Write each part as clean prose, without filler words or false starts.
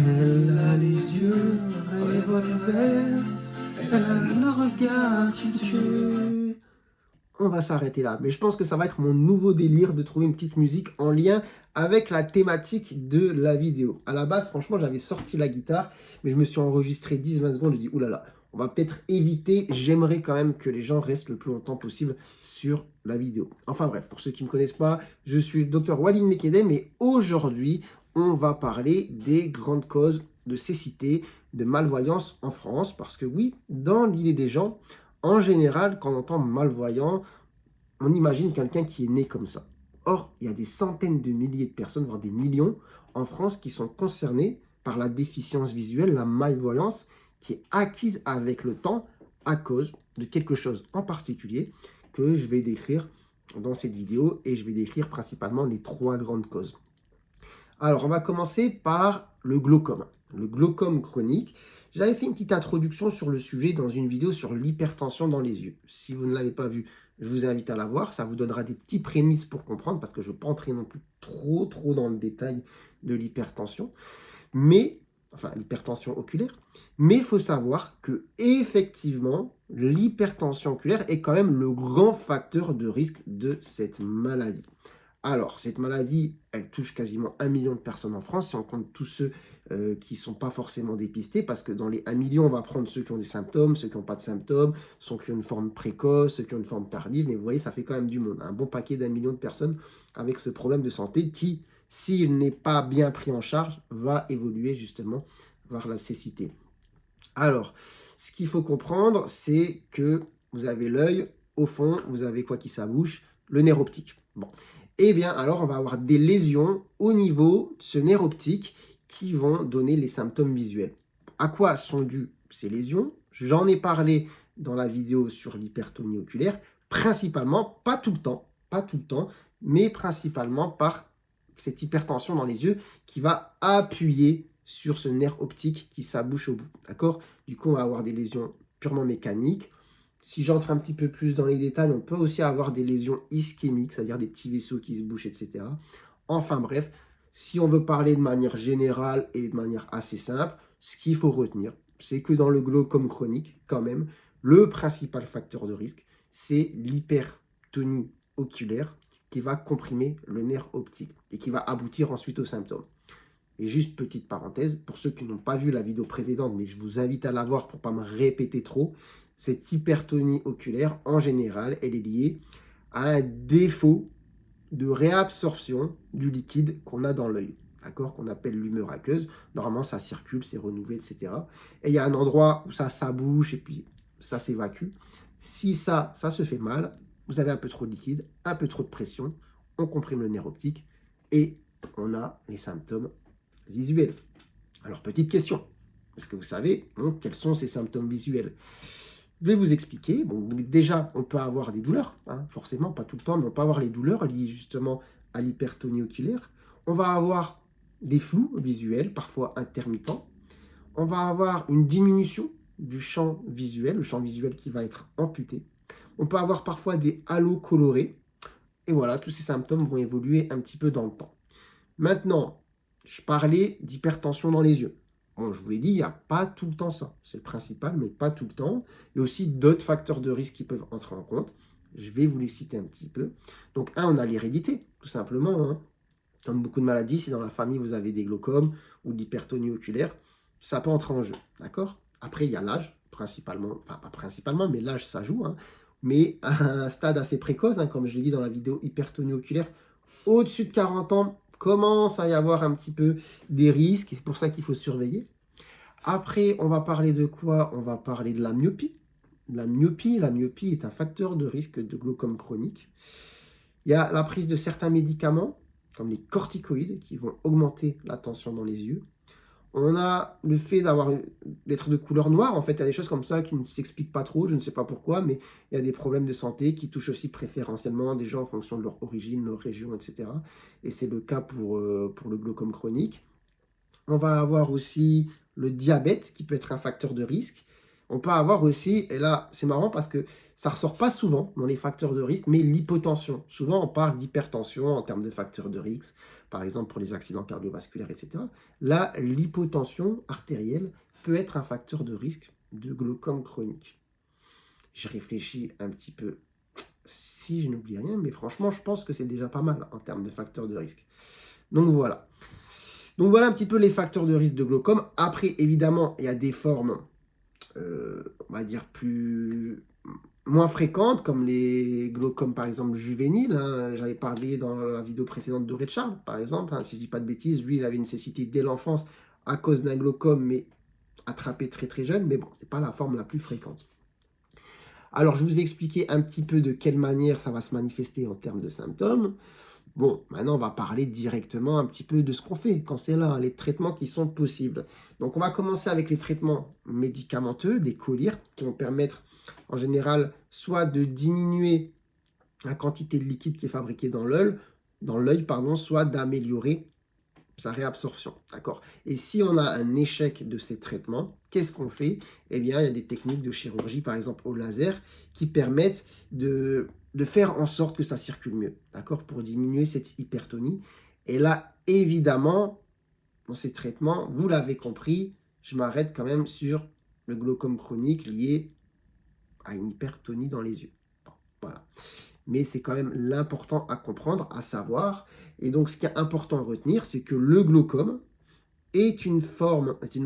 Elle a les yeux revolver, elle a le regard qui tue. On va s'arrêter là, mais je pense que ça va être mon nouveau délire de trouver une petite musique en lien avec la thématique de la vidéo. À la base, franchement, j'avais sorti la guitare, mais je me suis enregistré 10-20 secondes, je dis, oulala, on va peut-être éviter, j'aimerais quand même que les gens restent le plus longtemps possible sur la vidéo. Enfin bref, pour ceux qui ne me connaissent pas, je suis le docteur Walid Mekedem, et aujourd'hui, on va parler des grandes causes de cécité, de malvoyance en France, parce que oui, dans l'idée des gens, en général, quand on entend malvoyant, on imagine quelqu'un qui est né comme ça. Or, il y a des centaines de milliers de personnes, voire des millions, en France qui sont concernées par la déficience visuelle, la malvoyance, qui est acquise avec le temps à cause de quelque chose en particulier que je vais décrire dans cette vidéo, et je vais décrire principalement les trois grandes causes. Alors, on va commencer par le glaucome. Le glaucome chronique. J'avais fait une petite introduction sur le sujet dans une vidéo sur l'hypertension dans les yeux. Si vous ne l'avez pas vue, je vous invite à la voir. Ça vous donnera des petits prémices pour comprendre, parce que je ne vais pas entrer non plus trop dans le détail de l'hypertension. Mais, enfin, l'hypertension oculaire. Mais il faut savoir que, effectivement, l'hypertension oculaire est quand même le grand facteur de risque de cette maladie. Alors, cette maladie, elle touche quasiment 1 million de personnes en France, si on compte tous ceux qui ne sont pas forcément dépistés, parce que dans les 1 million, on va prendre ceux qui ont des symptômes, ceux qui n'ont pas de symptômes, ceux qui ont une forme précoce, ceux qui ont une forme tardive, mais vous voyez, ça fait quand même du monde, un bon paquet d'1 million de personnes avec ce problème de santé qui, s'il n'est pas bien pris en charge, va évoluer justement vers la cécité. Alors, ce qu'il faut comprendre, c'est que vous avez l'œil, au fond, vous avez quoi qui s'abouche? Le nerf optique. Bon. Eh bien, alors, on va avoir des lésions au niveau de ce nerf optique qui vont donner les symptômes visuels. À quoi sont dues ces lésions? J'en ai parlé dans la vidéo sur l'hypertonie oculaire, principalement, pas tout le temps, mais principalement par cette hypertension dans les yeux qui va appuyer sur ce nerf optique qui s'abouche au bout. D'accord? Du coup, on va avoir des lésions purement mécaniques. Si j'entre un petit peu plus dans les détails, on peut aussi avoir des lésions ischémiques, c'est-à-dire des petits vaisseaux qui se bouchent, etc. Enfin bref, si on veut parler de manière générale et de manière assez simple, ce qu'il faut retenir, c'est que dans le glaucome chronique, quand même, le principal facteur de risque, c'est l'hypertonie oculaire qui va comprimer le nerf optique et qui va aboutir ensuite aux symptômes. Et juste petite parenthèse, pour ceux qui n'ont pas vu la vidéo précédente, mais je vous invite à la voir pour ne pas me répéter trop, cette hypertonie oculaire, en général, elle est liée à un défaut de réabsorption du liquide qu'on a dans l'œil, d'accord, qu'on appelle l'humeur aqueuse. Normalement, ça circule, c'est renouvelé, etc. Et il y a un endroit où ça s'abouche et puis ça s'évacue. Si ça se fait mal, vous avez un peu trop de liquide, un peu trop de pression, on comprime le nerf optique et on a les symptômes visuels. Alors, petite question. Est-ce que vous savez quels sont ces symptômes visuels? Je vais vous expliquer. Bon, déjà, on peut avoir des douleurs, forcément, pas tout le temps, mais on peut avoir les douleurs liées justement à l'hypertonie oculaire. On va avoir des flous visuels, parfois intermittents. On va avoir une diminution du champ visuel, le champ visuel qui va être amputé. On peut avoir parfois des halos colorés. Et voilà, tous ces symptômes vont évoluer un petit peu dans le temps. Maintenant, je parlais d'hypertension dans les yeux. Bon, je vous l'ai dit, il n'y a pas tout le temps ça. C'est le principal, mais pas tout le temps. Il y a aussi d'autres facteurs de risque qui peuvent entrer en compte. Je vais vous les citer un petit peu. Donc, on a l'hérédité, tout simplement. Comme beaucoup de maladies, si dans la famille vous avez des glaucomes ou de l'hypertonie oculaire, ça peut entrer en jeu. D'accord? Après, il y a l'âge, principalement. Enfin, pas principalement, mais l'âge, ça joue. Mais à un stade assez précoce, comme je l'ai dit dans la vidéo hypertonie oculaire, au-dessus de 40 ans, commence à y avoir un petit peu des risques, et c'est pour ça qu'il faut surveiller. Après, on va parler de quoi? On va parler de la myopie. La myopie est un facteur de risque de glaucome chronique. Il y a la prise de certains médicaments, comme les corticoïdes, qui vont augmenter la tension dans les yeux. On a le fait d'être de couleur noire. En fait, il y a des choses comme ça qui ne s'expliquent pas trop, je ne sais pas pourquoi, mais il y a des problèmes de santé qui touchent aussi préférentiellement des gens en fonction de leur origine, leur région, etc. Et c'est le cas pour le glaucome chronique. On va avoir aussi le diabète qui peut être un facteur de risque. On peut avoir aussi, et là c'est marrant parce que ça ne ressort pas souvent dans les facteurs de risque, mais l'hypotension. Souvent on parle d'hypertension en termes de facteurs de risque, par exemple pour les accidents cardiovasculaires, etc., là, l'hypotension artérielle peut être un facteur de risque de glaucome chronique. Je réfléchis un petit peu si je n'oublie rien, mais franchement, je pense que c'est déjà pas mal en termes de facteurs de risque. Donc voilà. Donc voilà un petit peu les facteurs de risque de glaucome. Après, évidemment, il y a des formes, on va dire, moins fréquentes, comme les glaucomes, par exemple, juvéniles. Hein. J'avais parlé dans la vidéo précédente de Ray Charles, par exemple. Hein, si je ne dis pas de bêtises, lui, il avait une cécité dès l'enfance à cause d'un glaucome, mais attrapé très très jeune. Mais bon, ce n'est pas la forme la plus fréquente. Alors, je vous ai expliqué un petit peu de quelle manière ça va se manifester en termes de symptômes. Bon, maintenant, on va parler directement un petit peu de ce qu'on fait quand c'est là, les traitements qui sont possibles. Donc, on va commencer avec les traitements médicamenteux, des collyres, qui vont permettre, en général, soit de diminuer la quantité de liquide qui est fabriquée dans l'œil, soit d'améliorer sa réabsorption, d'accord? Et si on a un échec de ces traitements, qu'est-ce qu'on fait? Eh bien, il y a des techniques de chirurgie, par exemple au laser, qui permettent de faire en sorte que ça circule mieux, d'accord? Pour diminuer cette hypertonie. Et là, évidemment, dans ces traitements, vous l'avez compris, je m'arrête quand même sur le glaucome chronique lié à une hypertonie dans les yeux. Bon, voilà. Mais c'est quand même l'important à comprendre, à savoir. Et donc, ce qui est important à retenir, c'est que le glaucome est une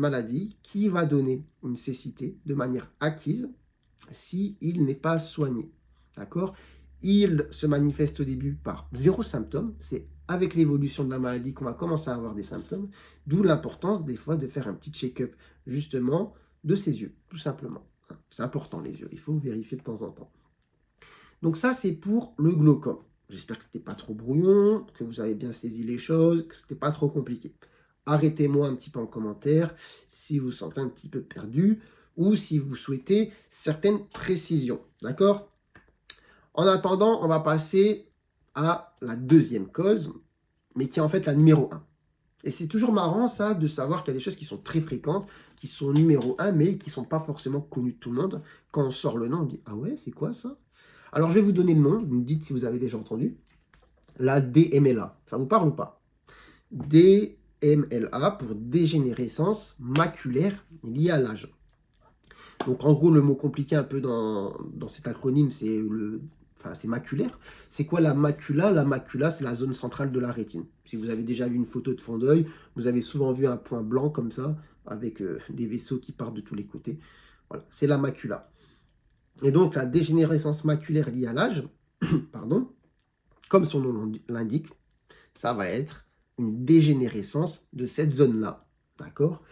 maladie qui va donner une cécité de manière acquise s'il n'est pas soigné. D'accord? Il se manifeste au début par zéro symptôme. C'est avec l'évolution de la maladie qu'on va commencer à avoir des symptômes. D'où l'importance, des fois, de faire un petit check-up, justement, de ses yeux, tout simplement. C'est important, les yeux. Il faut vérifier de temps en temps. Donc ça, c'est pour le glaucome. J'espère que ce n'était pas trop brouillon, que vous avez bien saisi les choses, que ce n'était pas trop compliqué. Arrêtez-moi un petit peu en commentaire si vous vous sentez un petit peu perdu ou si vous souhaitez certaines précisions. D'accord? En attendant, on va passer à la deuxième cause, mais qui est en fait la numéro 1. Et c'est toujours marrant, ça, de savoir qu'il y a des choses qui sont très fréquentes, qui sont numéro 1, mais qui ne sont pas forcément connues de tout le monde. Quand on sort le nom, on dit « Ah ouais, c'est quoi ça ?» Alors, je vais vous donner le nom, vous me dites si vous avez déjà entendu. La DMLA, ça vous parle ou pas? DMLA pour dégénérescence maculaire liée à l'âge. Donc, en gros, le mot compliqué un peu dans cet acronyme, c'est maculaire. C'est quoi la macula? La macula, c'est la zone centrale de la rétine. Si vous avez déjà vu une photo de fond d'œil, vous avez souvent vu un point blanc comme ça, avec des vaisseaux qui partent de tous les côtés. Voilà, c'est la macula. Et donc, la dégénérescence maculaire liée à l'âge, pardon, comme son nom l'indique, ça va être une dégénérescence de cette zone-là, d'accord,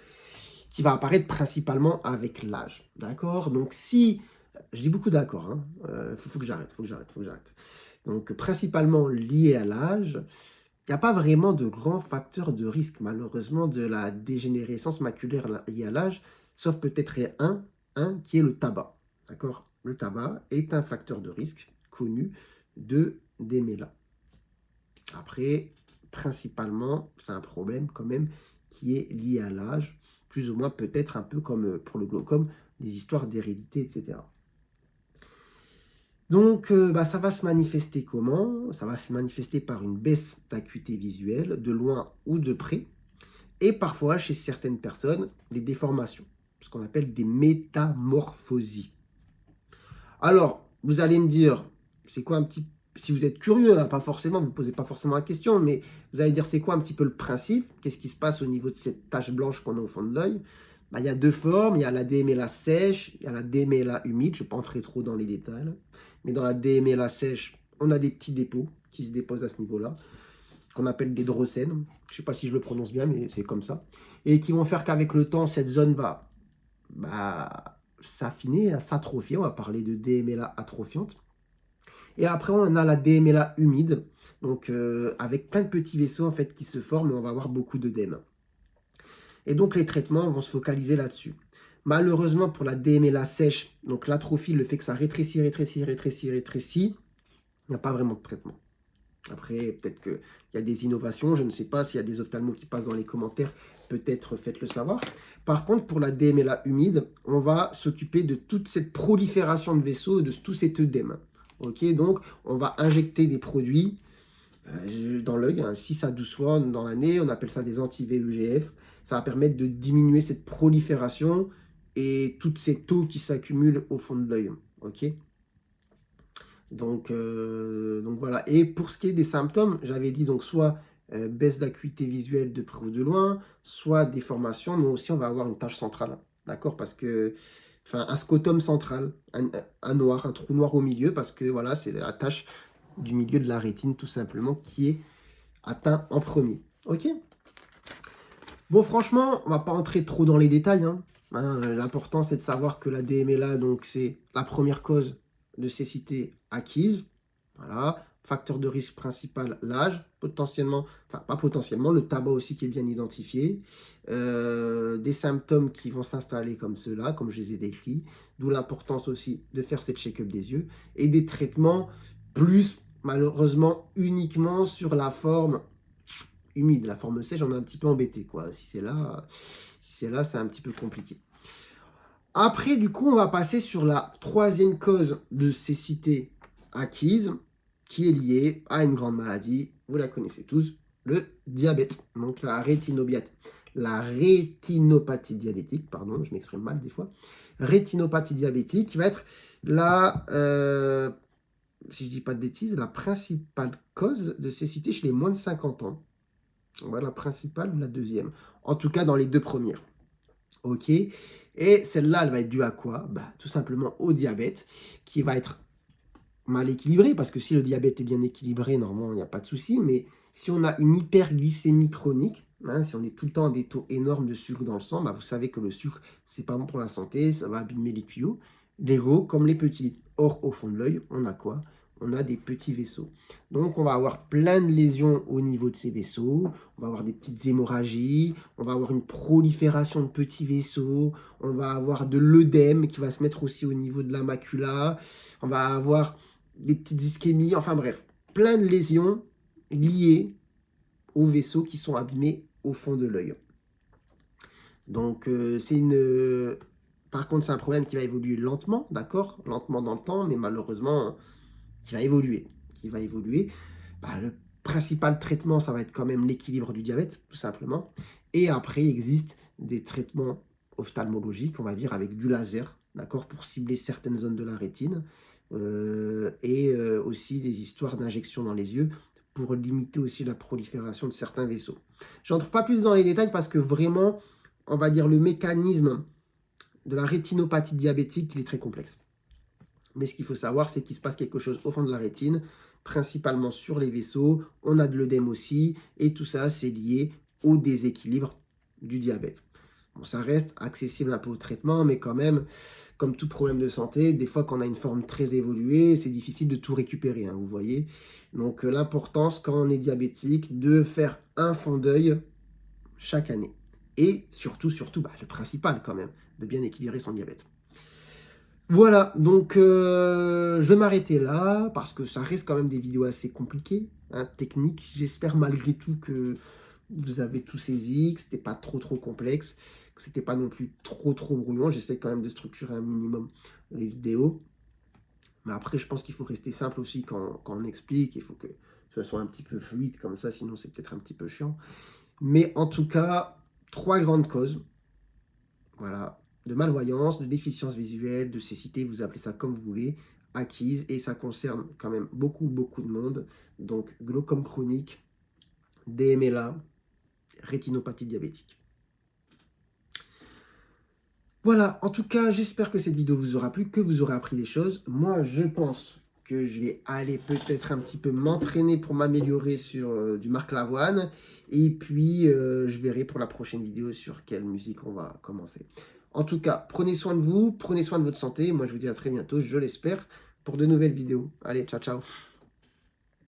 qui va apparaître principalement avec l'âge, d'accord. Donc, si, je dis beaucoup d'accord, hein, faut que j'arrête. Donc, principalement lié à l'âge, il n'y a pas vraiment de grands facteurs de risque, malheureusement, de la dégénérescence maculaire liée à l'âge, sauf peut-être un qui est le tabac, d'accord. Le tabac est un facteur de risque connu de DMLA. Après, principalement, c'est un problème quand même qui est lié à l'âge, plus ou moins peut-être un peu comme pour le glaucome, les histoires d'hérédité, etc. Donc, ça va se manifester comment? Ça va se manifester par une baisse d'acuité visuelle, de loin ou de près, et parfois, chez certaines personnes, des déformations, ce qu'on appelle des métamorphosies. Alors, vous allez me dire, c'est quoi un petit... Si vous êtes curieux, hein, pas forcément, vous ne posez pas forcément la question, mais vous allez dire, c'est quoi un petit peu le principe? Qu'est-ce qui se passe au niveau de cette tache blanche qu'on a au fond de l'œil? Il y a deux formes, il y a la DMLA sèche, il y a la DMLA humide, je ne vais pas entrer trop dans les détails, mais dans la DMLA sèche, on a des petits dépôts qui se déposent à ce niveau-là, qu'on appelle des drocènes, je ne sais pas si je le prononce bien, mais c'est comme ça, et qui vont faire qu'avec le temps, cette zone va s'affiner, s'atrophier. On va parler de DMLA atrophiante. Et après, on a la DMLA humide, donc avec plein de petits vaisseaux en fait qui se forment et on va avoir beaucoup d'œdème. Et donc les traitements vont se focaliser là-dessus. Malheureusement pour la DMLA sèche, donc l'atrophie, le fait que ça rétrécit, il n'y a pas vraiment de traitement. Après, peut-être qu'il y a des innovations, je ne sais pas s'il y a des ophtalmos qui passent dans les commentaires, peut-être faites-le savoir. Par contre, pour la DMLA humide, on va s'occuper de toute cette prolifération de vaisseaux, de tout cet œdème. Ok, donc on va injecter des produits dans l'œil, hein, 6 à 12 fois dans l'année. On appelle ça des anti-VEGF. Ça va permettre de diminuer cette prolifération et toutes ces taux qui s'accumulent au fond de l'œil. Ok. Donc voilà. Et pour ce qui est des symptômes, j'avais dit donc soit baisse d'acuité visuelle de près ou de loin, soit déformation, mais aussi on va avoir une tache centrale. D'accord? Parce que, enfin, un scotum central, un noir, un trou noir au milieu, parce que voilà, c'est la tache du milieu de la rétine tout simplement qui est atteint en premier. Ok? Bon, franchement, on va pas entrer trop dans les détails, hein. L'important, c'est de savoir que la DMLA, donc, c'est la première cause de cécité acquise. Voilà. Facteur de risque principal, l'âge. Potentiellement, enfin, pas potentiellement, le tabac aussi qui est bien identifié. Des symptômes qui vont s'installer comme ceux-là, comme je les ai décrits. D'où l'importance aussi de faire cette check-up des yeux. Et des traitements plus, malheureusement, uniquement sur la forme humide. La forme sèche, j'en ai un petit peu embêté, quoi. Si c'est là, c'est un petit peu compliqué. Après, du coup, on va passer sur la troisième cause de cécité acquise, qui est liée à une grande maladie, vous la connaissez tous, le diabète. Donc la rétinopathie diabétique, pardon, je m'exprime mal des fois. Rétinopathie diabétique, qui va être la, si je dis pas de bêtises, la principale cause de cécité chez les moins de 50 ans. Voilà, la principale ou la deuxième. En tout cas, dans les deux premières. Ok. Et celle-là, elle va être due à quoi? Bah, tout simplement au diabète, qui va être mal équilibré, parce que si le diabète est bien équilibré, normalement, il n'y a pas de souci. Mais si on a une hyperglycémie chronique, hein, si on est tout le temps à des taux énormes de sucre dans le sang, bah, vous savez que le sucre, c'est pas bon pour la santé, ça va abîmer les tuyaux, les gros comme les petits. Or, au fond de l'œil, on a quoi? On a des petits vaisseaux. Donc, on va avoir plein de lésions au niveau de ces vaisseaux. On va avoir des petites hémorragies. On va avoir une prolifération de petits vaisseaux. On va avoir de l'œdème qui va se mettre aussi au niveau de la macula. On va avoir des petites ischémies. Enfin bref, plein de lésions liées aux vaisseaux qui sont abîmés au fond de l'œil. Donc, par contre, c'est un problème qui va évoluer lentement, d'accord? Lentement dans le temps, mais malheureusement, qui va évoluer. Bah, le principal traitement, ça va être quand même l'équilibre du diabète, tout simplement. Et après, il existe des traitements ophtalmologiques, on va dire, avec du laser, d'accord, pour cibler certaines zones de la rétine. Aussi des histoires d'injection dans les yeux pour limiter aussi la prolifération de certains vaisseaux. J'entre pas plus dans les détails parce que vraiment, on va dire, le mécanisme de la rétinopathie diabétique, il est très complexe. Mais ce qu'il faut savoir, c'est qu'il se passe quelque chose au fond de la rétine, principalement sur les vaisseaux. On a de l'œdème aussi, et tout ça, c'est lié au déséquilibre du diabète. Bon, ça reste accessible un peu au traitement, mais quand même, comme tout problème de santé, des fois quand on a une forme très évoluée, c'est difficile de tout récupérer, hein, vous voyez. Donc l'importance, quand on est diabétique, de faire un fond d'œil chaque année. Et surtout, bah, le principal quand même, de bien équilibrer son diabète. Voilà, donc je vais m'arrêter là, parce que ça reste quand même des vidéos assez compliquées, hein, techniques. J'espère malgré tout que vous avez tout saisi, que c'était pas trop complexe, que c'était pas non plus trop brouillon. J'essaie quand même de structurer un minimum les vidéos. Mais après, je pense qu'il faut rester simple aussi quand on explique. Il faut que ce soit un petit peu fluide comme ça, sinon c'est peut-être un petit peu chiant. Mais en tout cas, 3 grandes causes. Voilà, de malvoyance, de déficience visuelle, de cécité, vous appelez ça comme vous voulez, acquise, et ça concerne quand même beaucoup de monde. Donc, glaucome chronique, DMLA, rétinopathie diabétique. Voilà, en tout cas, j'espère que cette vidéo vous aura plu, que vous aurez appris des choses. Moi, je pense que je vais aller peut-être un petit peu m'entraîner pour m'améliorer sur du Marc Lavoine. Et puis, je verrai pour la prochaine vidéo sur quelle musique on va commencer. En tout cas, prenez soin de vous, prenez soin de votre santé. Moi, je vous dis à très bientôt, je l'espère, pour de nouvelles vidéos. Allez, ciao, ciao.